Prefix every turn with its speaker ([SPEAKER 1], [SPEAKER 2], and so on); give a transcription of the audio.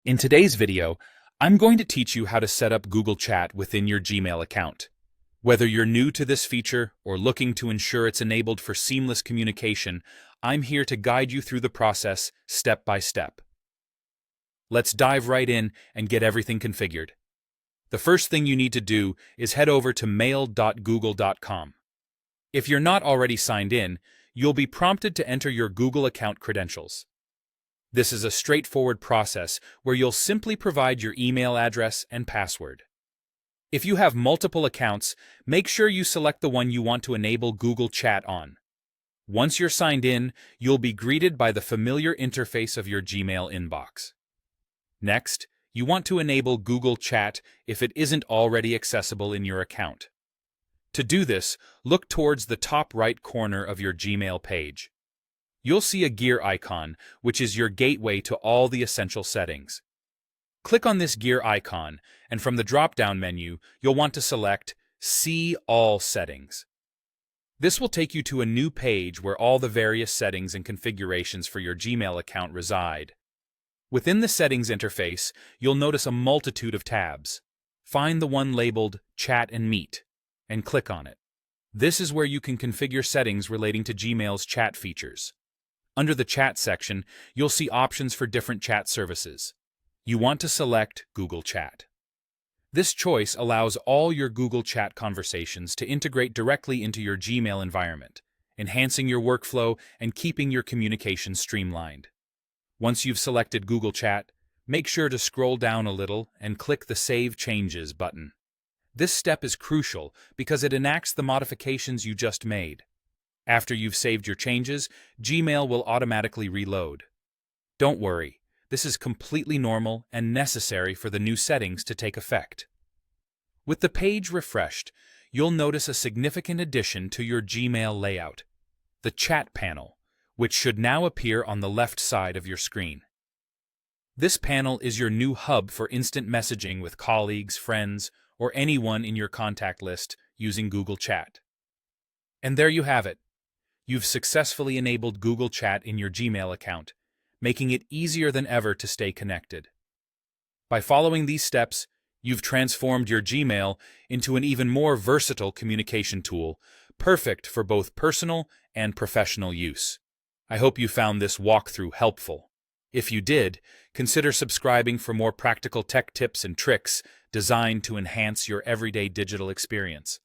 [SPEAKER 1] In today's video, I'm going to teach you how to set up Google Chat within your Gmail account. Whether you're new to this feature or looking to ensure it's enabled for seamless communication, I'm here to guide you through the process step by step. Let's dive right in and get everything configured. The first thing you need to do is head over to mail.google.com. If you're not already signed in, you'll be prompted to enter your Google account credentials. This is a straightforward process where you'll simply provide your email address and password. If you have multiple accounts, make sure you select the one you want to enable Google Chat on. Once you're signed in, you'll be greeted by the familiar interface of your Gmail inbox. Next, you want to enable Google Chat if it isn't already accessible in your account. To do this, look towards the top right corner of your Gmail page. You'll see a gear icon, which is your gateway to all the essential settings. Click on this gear icon, and from the drop-down menu, you'll want to select See All Settings. This will take you to a new page where all the various settings and configurations for your Gmail account reside. Within the Settings interface, you'll notice a multitude of tabs. Find the one labeled Chat and Meet, and click on it. This is where you can configure settings relating to Gmail's chat features. Under the Chat section, you'll see options for different chat services. You want to select Google Chat. This choice allows all your Google Chat conversations to integrate directly into your Gmail environment, enhancing your workflow and keeping your communication streamlined. Once you've selected Google Chat, make sure to scroll down a little and click the Save Changes button. This step is crucial because it enacts the modifications you just made. After you've saved your changes, Gmail will automatically reload. Don't worry, this is completely normal and necessary for the new settings to take effect. With the page refreshed, you'll notice a significant addition to your Gmail layout, the Chat panel, which should now appear on the left side of your screen. This panel is your new hub for instant messaging with colleagues, friends, or anyone in your contact list using Google Chat. And there you have it. You've successfully enabled Google Chat in your Gmail account, making it easier than ever to stay connected. By following these steps, you've transformed your Gmail into an even more versatile communication tool, perfect for both personal and professional use. I hope you found this walkthrough helpful. If you did, consider subscribing for more practical tech tips and tricks designed to enhance your everyday digital experience.